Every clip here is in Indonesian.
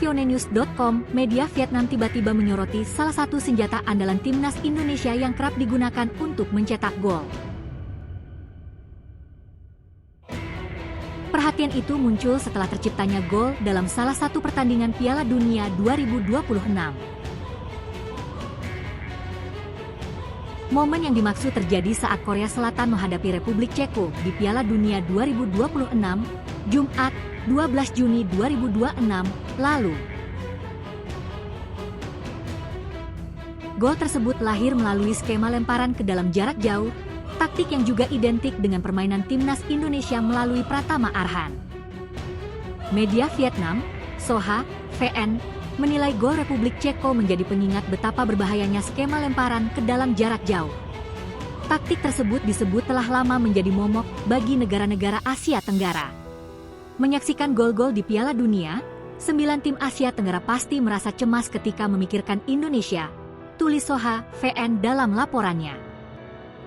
tvonnews.com, media Vietnam tiba-tiba menyoroti salah satu senjata andalan timnas Indonesia yang kerap digunakan untuk mencetak gol. Perhatian itu muncul setelah terciptanya gol dalam salah satu pertandingan Piala Dunia 2026. Momen yang dimaksud terjadi saat Korea Selatan menghadapi Republik Ceko di Piala Dunia 2026, Jumat, 12 Juni 2026, lalu. Gol tersebut lahir melalui skema lemparan ke dalam jarak jauh, taktik yang juga identik dengan permainan timnas Indonesia melalui Pratama Arhan. Media Vietnam, Soha, VN, menilai gol Republik Ceko menjadi pengingat betapa berbahayanya skema lemparan ke dalam jarak jauh. Taktik tersebut disebut telah lama menjadi momok bagi negara-negara Asia Tenggara. Menyaksikan gol-gol di Piala Dunia, 9 tim Asia Tenggara pasti merasa cemas ketika memikirkan Indonesia, tulis Soha, VN dalam laporannya.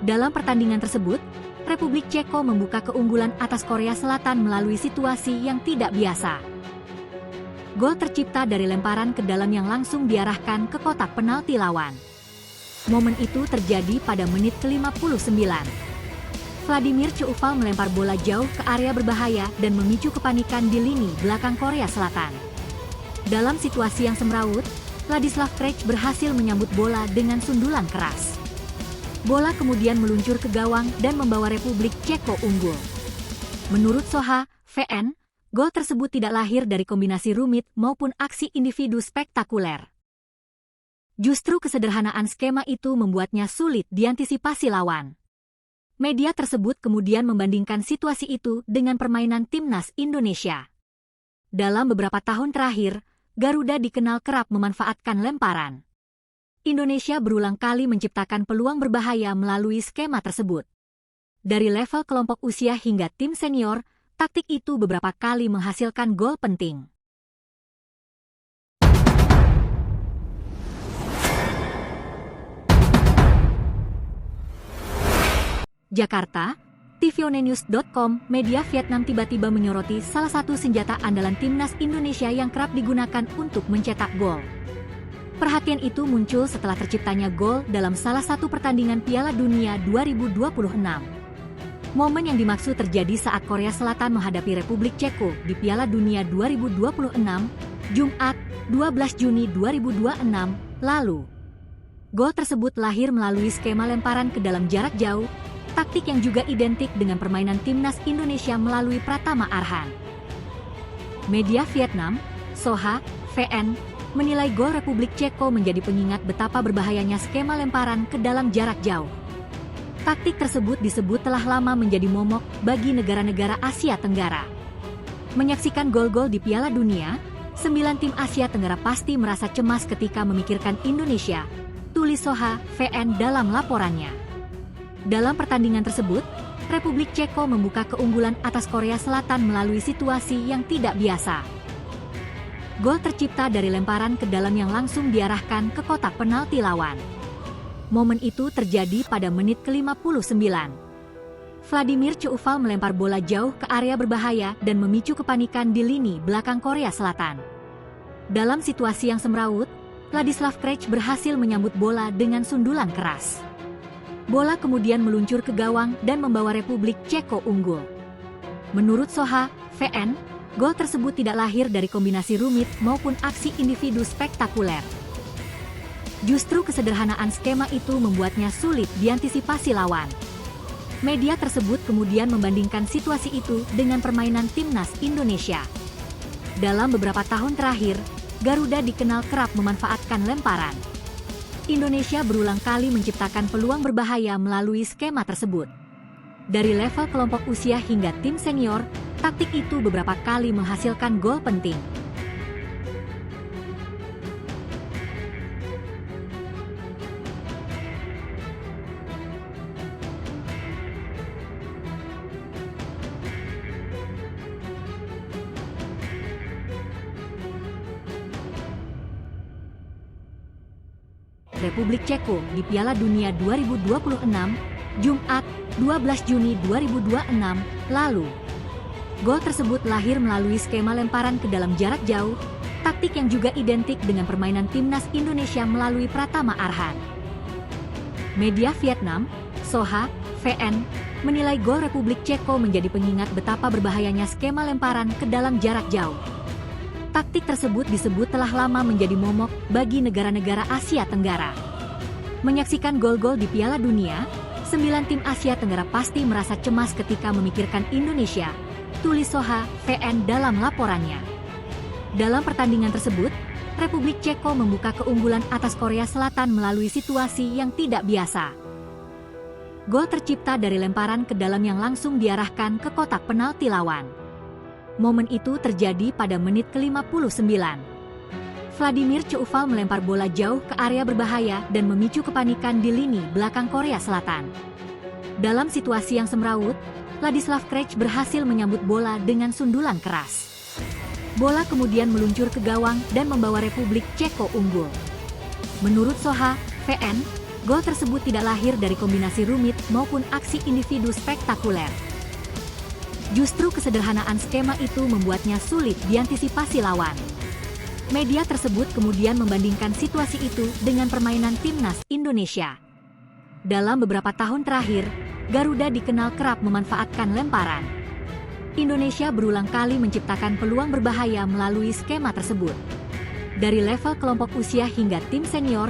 Dalam pertandingan tersebut, Republik Ceko membuka keunggulan atas Korea Selatan melalui situasi yang tidak biasa. Gol tercipta dari lemparan ke dalam yang langsung diarahkan ke kotak penalti lawan. Momen itu terjadi pada menit ke-59. Vladimir Coufal melempar bola jauh ke area berbahaya dan memicu kepanikan di lini belakang Korea Selatan. Dalam situasi yang semrawut, Ladislav Krejci berhasil menyambut bola dengan sundulan keras. Bola kemudian meluncur ke gawang dan membawa Republik Ceko unggul. Menurut Soha, VN, gol tersebut tidak lahir dari kombinasi rumit maupun aksi individu spektakuler. Justru kesederhanaan skema itu membuatnya sulit diantisipasi lawan. Media tersebut kemudian membandingkan situasi itu dengan permainan timnas Indonesia. Dalam beberapa tahun terakhir, Garuda dikenal kerap memanfaatkan lemparan. Indonesia berulang kali menciptakan peluang berbahaya melalui skema tersebut. Dari level kelompok usia hingga tim senior, taktik itu beberapa kali menghasilkan gol penting. Jakarta, tvonnews.com, media Vietnam tiba-tiba menyoroti salah satu senjata andalan timnas Indonesia yang kerap digunakan untuk mencetak gol. Perhatian itu muncul setelah terciptanya gol dalam salah satu pertandingan Piala Dunia 2026. Momen yang dimaksud terjadi saat Korea Selatan menghadapi Republik Ceko di Piala Dunia 2026, Jumat, 12 Juni 2026, lalu. Gol tersebut lahir melalui skema lemparan ke dalam jarak jauh, taktik yang juga identik dengan permainan timnas Indonesia melalui Pratama Arhan. Media Vietnam, Soha, VN, menilai gol Republik Ceko menjadi pengingat betapa berbahayanya skema lemparan ke dalam jarak jauh. Taktik tersebut disebut telah lama menjadi momok bagi negara-negara Asia Tenggara. Menyaksikan gol-gol di Piala Dunia, 9 tim Asia Tenggara pasti merasa cemas ketika memikirkan Indonesia, tulis Soha, VN dalam laporannya. Dalam pertandingan tersebut, Republik Ceko membuka keunggulan atas Korea Selatan melalui situasi yang tidak biasa. Gol tercipta dari lemparan ke dalam yang langsung diarahkan ke kotak penalti lawan. Momen itu terjadi pada menit ke-59. Vladimir Coufal melempar bola jauh ke area berbahaya dan memicu kepanikan di lini belakang Korea Selatan. Dalam situasi yang semrawut, Ladislav Krejci berhasil menyambut bola dengan sundulan keras. Bola kemudian meluncur ke gawang dan membawa Republik Ceko unggul. Menurut Soha, VN, gol tersebut tidak lahir dari kombinasi rumit maupun aksi individu spektakuler. Justru kesederhanaan skema itu membuatnya sulit diantisipasi lawan. Media tersebut kemudian membandingkan situasi itu dengan permainan timnas Indonesia. Dalam beberapa tahun terakhir, Garuda dikenal kerap memanfaatkan lemparan. Indonesia berulang kali menciptakan peluang berbahaya melalui skema tersebut. Dari level kelompok usia hingga tim senior, taktik itu beberapa kali menghasilkan gol penting. Republik Ceko di Piala Dunia 2026, Jumat, 12 Juni 2026, lalu. Gol tersebut lahir melalui skema lemparan ke dalam jarak jauh, taktik yang juga identik dengan permainan timnas Indonesia melalui Pratama Arhan. Media Vietnam, Soha, VN, menilai gol Republik Ceko menjadi pengingat betapa berbahayanya skema lemparan ke dalam jarak jauh. Taktik tersebut disebut telah lama menjadi momok bagi negara-negara Asia Tenggara. Menyaksikan gol-gol di Piala Dunia, 9 tim Asia Tenggara pasti merasa cemas ketika memikirkan Indonesia, tulis Soha, VN dalam laporannya. Dalam pertandingan tersebut, Republik Ceko membuka keunggulan atas Korea Selatan melalui situasi yang tidak biasa. Gol tercipta dari lemparan ke dalam yang langsung diarahkan ke kotak penalti lawan. Momen itu terjadi pada menit ke-59. Vladimir Coufal melempar bola jauh ke area berbahaya dan memicu kepanikan di lini belakang Korea Selatan. Dalam situasi yang semrawut, Ladislav Krejci berhasil menyambut bola dengan sundulan keras. Bola kemudian meluncur ke gawang dan membawa Republik Ceko unggul. Menurut Soha, VN, gol tersebut tidak lahir dari kombinasi rumit maupun aksi individu spektakuler. Justru kesederhanaan skema itu membuatnya sulit diantisipasi lawan. Media tersebut kemudian membandingkan situasi itu dengan permainan timnas Indonesia. Dalam beberapa tahun terakhir, Garuda dikenal kerap memanfaatkan lemparan. Indonesia berulang kali menciptakan peluang berbahaya melalui skema tersebut. Dari level kelompok usia hingga tim senior,